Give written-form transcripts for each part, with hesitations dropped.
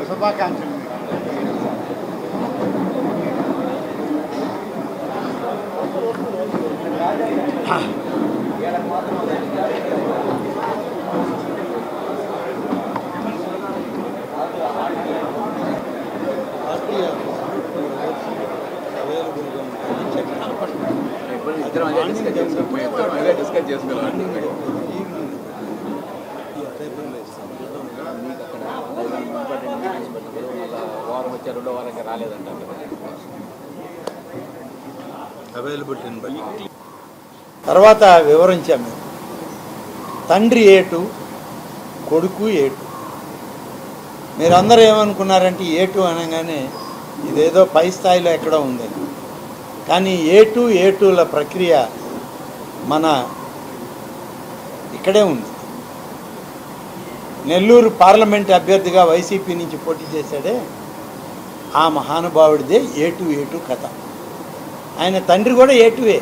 శుభాకాంక్షలు. డిస్కస్ చేసుకోవాలి. వారం వచ్చే 2వ వారంగా రాలేదంటారు. అవైలబిలిటీని బట్టి తర్వాత వివరించాము. తండ్రి ఏటు, కొడుకు ఏటు. మీరందరూ ఏమనుకున్నారంటే ఏటు అనగానే ఇదేదో పై స్థాయిలో ఎక్కడో ఉంది. కానీ ఏటుల ప్రక్రియ మన ఇక్కడే ఉంది. నెల్లూరు పార్లమెంట్ అభ్యర్థిగా వైసీపీ నుంచి పోటీ చేశాడే ఆ మహానుభావుడిదే ఏటు కథ. ఆయన తండ్రి కూడా ఏటువే.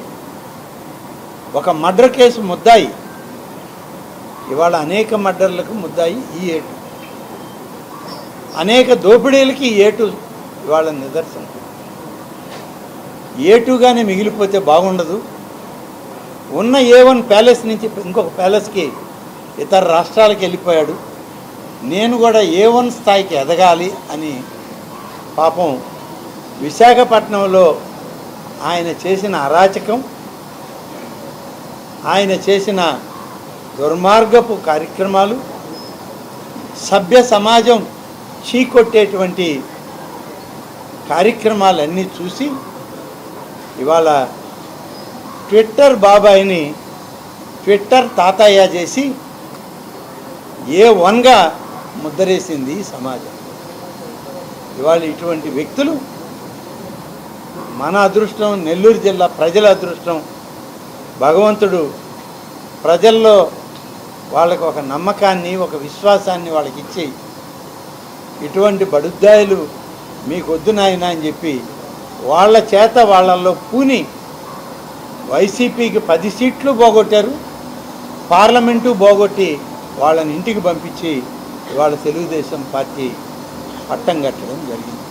ఒక మర్డర్ కేసు ముద్దాయి, ఇవాళ అనేక మర్డర్లకు ముద్దాయి ఈ ఏటు. అనేక దోపిడీలకి ఏటు ఇవాళ నిదర్శనం. ఏటుగానే మిగిలిపోతే బాగుండదు. ఉన్న A1 ప్యాలెస్ నుంచి ఇంకొక ప్యాలెస్కి ఇతర రాష్ట్రాలకు వెళ్ళిపోయాడు. నేను కూడా A1 స్థాయికి ఎదగాలి అని పాపం విశాఖపట్నంలో ఆయన చేసిన అరాచకం, ఆయన చేసిన దుర్మార్గపు కార్యక్రమాలు, సభ్య సమాజం చీకొట్టేటువంటి కార్యక్రమాలన్నీ చూసి ఇవాళ ట్విట్టర్ బాబాయిని ట్విట్టర్ తాతయ్య చేసి A1గా ముద్రేసింది సమాజం. ఇవాళ ఇటువంటి వ్యక్తులు మన అదృష్టం, నెల్లూరు జిల్లా ప్రజల అదృష్టం. భగవంతుడు ప్రజల్లో వాళ్ళకు ఒక నమ్మకాన్ని, ఒక విశ్వాసాన్ని వాళ్ళకి ఇచ్చి ఇటువంటి బడుద్దాయిలు మీకు వద్దు నాయనా అని చెప్పి వాళ్ళ చేత వాళ్ళల్లో పూని వైసీపీకి 10 సీట్లు పోగొట్టారు, పార్లమెంటు పోగొట్టి వాళ్ళని ఇంటికి పంపించి ఇవాళ తెలుగుదేశం పార్టీ పట్టం కట్టడం జరిగింది.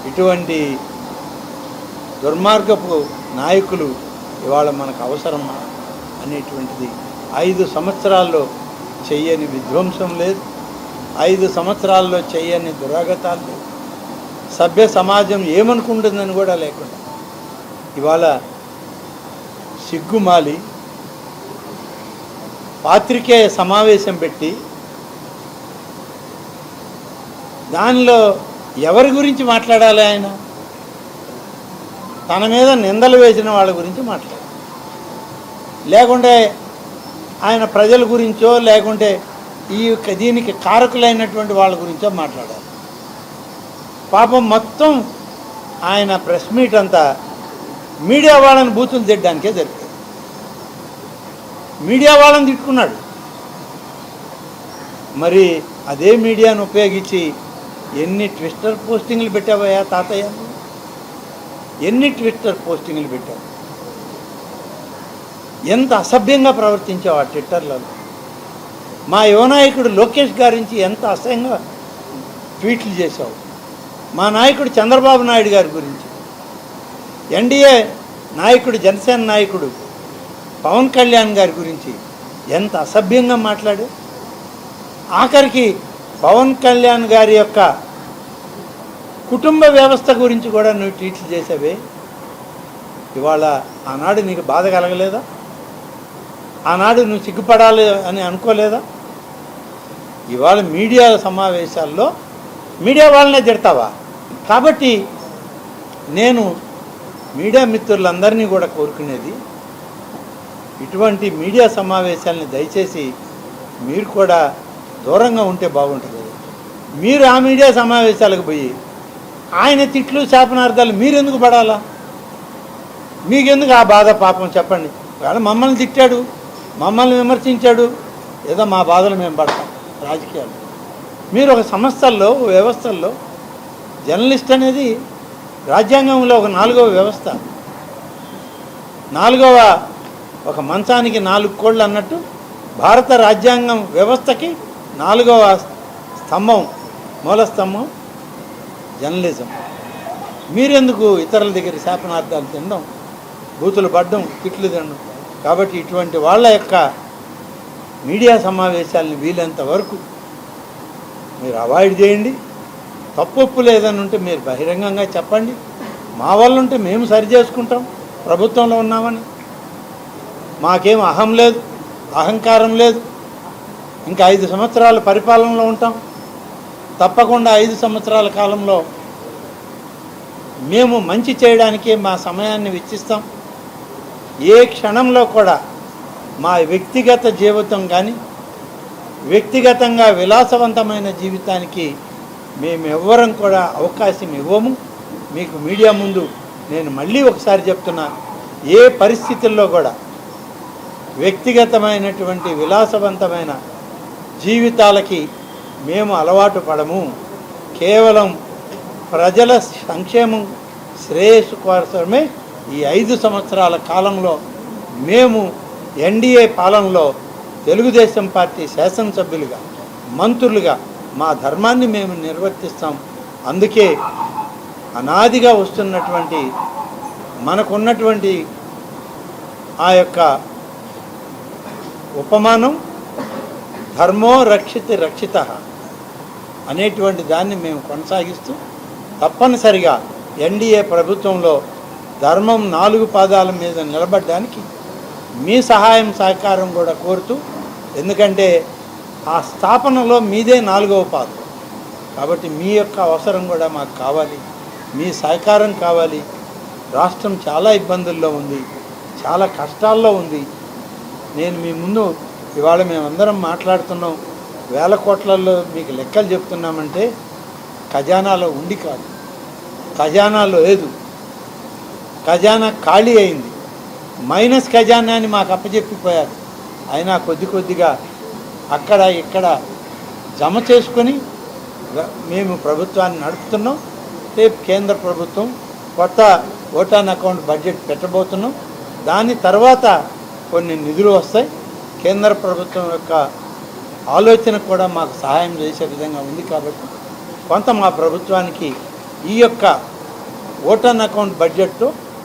ఇటువంటి దుర్మార్గపు నాయకులు ఇవాళ మనకు అవసరమా అనేటువంటిది 5 సంవత్సరాల్లో చెయ్యని విధ్వంసం లేదు, 5 సంవత్సరాల్లో చెయ్యని దురాగతాలు లేవు, సభ్య సమాజం ఏమనుకుంటుందని కూడా లేకుండా ఇవాళ సిగ్గుమాలి పాత్రికేయ సమావేశం పెట్టి దానిలో ఎవరి గురించి మాట్లాడాలి? ఆయన తన మీద నిందలు వేసిన వాళ్ళ గురించి మాట్లాడాలి, లేకుంటే ఆయన ప్రజల గురించో లేకుంటే దీనికి కారకులైనటువంటి వాళ్ళ గురించో మాట్లాడాలి. పాపం మొత్తం ఆయన ప్రెస్ మీట్ అంతా మీడియా వాళ్ళని బూతులు తిట్టడానికే జరిగింది. మీడియా వాళ్ళని తిట్టుకున్నాడు. మరి అదే మీడియాను ఉపయోగించి ఎన్ని ట్విట్టర్ పోస్టింగ్లు పెట్టావయ్యా తాతయ్య? ఎన్ని ట్విట్టర్ పోస్టింగ్లు పెట్టావు? ఎంత అసభ్యంగా ప్రవర్తించావు ఆ ట్విట్టర్లలో. మా యువనాయకుడు లోకేష్ గారించి ఎంత అసహ్యంగా ట్వీట్లు చేశావు. మా నాయకుడు చంద్రబాబు నాయుడు గారి గురించి, ఎన్డీఏ నాయకుడు, జనసేన నాయకుడు పవన్ కళ్యాణ్ గారి గురించి ఎంత అసభ్యంగా మాట్లాడు. ఆఖరికి పవన్ కళ్యాణ్ గారి యొక్క కుటుంబ వ్యవస్థ గురించి కూడా నువ్వు ట్వీట్లు చేసావే. ఇవాళ ఆనాడు నీకు బాధ కలగలేదా? ఆనాడు నువ్వు సిగ్గుపడాలి అని అనుకోలేదా? ఇవాళ మీడియా సమావేశాల్లో మీడియా వాళ్ళనే తిడతావా? కాబట్టి నేను మీడియా మిత్రులందరినీ కూడా కోరుకునేది, ఇటువంటి మీడియా సమావేశాలని దయచేసి మీరు కూడా దూరంగా ఉంటే బాగుంటుంది. మీరు ఆ మీడియా సమావేశాలకు పోయి ఆయన తిట్లు శాపనార్థాలు మీరెందుకు పడాలా? మీకెందుకు ఆ బాధ? పాపం చెప్పండి. వాళ్ళు మమ్మల్ని తిట్టాడు, మమ్మల్ని విమర్శించాడు, ఏదో మా బాధలు మేము పడతాం. రాజకీయాలు మీరు ఒక సంస్థల్లో, వ్యవస్థల్లో జర్నలిస్ట్ అనేది రాజ్యాంగంలో ఒక 4వ వ్యవస్థ. 4వ ఒక మంచానికి 4 కోళ్ళు అన్నట్టు భారత రాజ్యాంగం వ్యవస్థకి 4వ స్తంభం మూలస్తంభం జర్నలిజం. మీరెందుకు ఇతరుల దగ్గర శాపనార్థాలు తినడం, బూతులు పడడం, తిట్లు తినడం? కాబట్టి ఇటువంటి వాళ్ళ యొక్క మీడియా సమావేశాలను వీలంత వరకు మీరు అవాయిడ్ చేయండి. తప్పొప్పు లేదని ఉంటే మీరు బహిరంగంగా చెప్పండి. మా వాళ్ళు ఉంటే మేము సరి చేసుకుంటాం, ప్రభుత్వంలో ఉన్నామని. మాకేం అహం లేదు, అహంకారం లేదు. ఇంకా 5 సంవత్సరాల పరిపాలనలో ఉంటాం. తప్పకుండా 5 సంవత్సరాల కాలంలో మేము మంచి చేయడానికే మా సమయాన్ని వెచ్చిస్తాం. ఏ క్షణంలో కూడా మా వ్యక్తిగత జీవితం కానీ, వ్యక్తిగతంగా విలాసవంతమైన జీవితానికి మేమెవ్వరం కూడా అవకాశం ఇవ్వము. మీకు మీడియా ముందు నేను మళ్ళీ ఒకసారి చెప్తున్నా, ఏ పరిస్థితుల్లో కూడా వ్యక్తిగతమైనటువంటి విలాసవంతమైన జీవితాలకి మేము అలవాటు పడము. కేవలం ప్రజల సంక్షేమం, శ్రేయస్సు కోసమే ఈ 5 సంవత్సరాల కాలంలో మేము ఎన్డీఏ పాలనలో తెలుగుదేశం పార్టీ శాసనసభ్యులుగా, మంత్రులుగా మా ధర్మాన్ని మేము నిర్వర్తిస్తాం. అందుకే అనాదిగా వస్తున్నటువంటి మనకున్నటువంటి ఆ యొక్క ఉపమానం ధర్మో రక్షిత రక్షిత అనేటువంటి దాన్ని మేము కొనసాగిస్తూ తప్పనిసరిగా ఎన్డీఏ ప్రభుత్వంలో ధర్మం 4 పాదాల మీద నిలబడడానికి మీ సహాయం సహకారం కూడా కోరుతూ, ఎందుకంటే ఆ స్థాపనలో మీదే 4వ పాదం కాబట్టి మీ యొక్క అవసరం కూడా మాకు కావాలి, మీ సహకారం కావాలి. రాష్ట్రం చాలా ఇబ్బందుల్లో ఉంది, చాలా కష్టాల్లో ఉంది. నేను మీ ముందు ఇవాళ మేమందరం మాట్లాడుతున్నాం, 1000 కోట్లలో మీకు లెక్కలు చెప్తున్నామంటే ఖజానాలో ఉండి కాదు, ఖజానాలో లేదు, ఖజానా ఖాళీ అయింది. మైనస్ ఖజానా అని మాకు అప్పచెప్పిపోయారు. అయినా కొద్ది కొద్దిగా అక్కడ ఇక్కడ జమ చేసుకొని మేము ప్రభుత్వాన్ని నడుపుతున్నాం. రేపు కేంద్ర ప్రభుత్వం కొత్త ఓటాన్ అకౌంట్ బడ్జెట్ పెట్టబోతున్నాం. దాని తర్వాత కొన్ని నిధులు వస్తాయి. కేంద్ర ప్రభుత్వం యొక్క ఆలోచన కూడా మాకు సహాయం చేసే విధంగా ఉంది. కాబట్టి కొంత మా ప్రభుత్వానికి ఈ యొక్క ఓటాన్ అకౌంట్ బడ్జెట్తో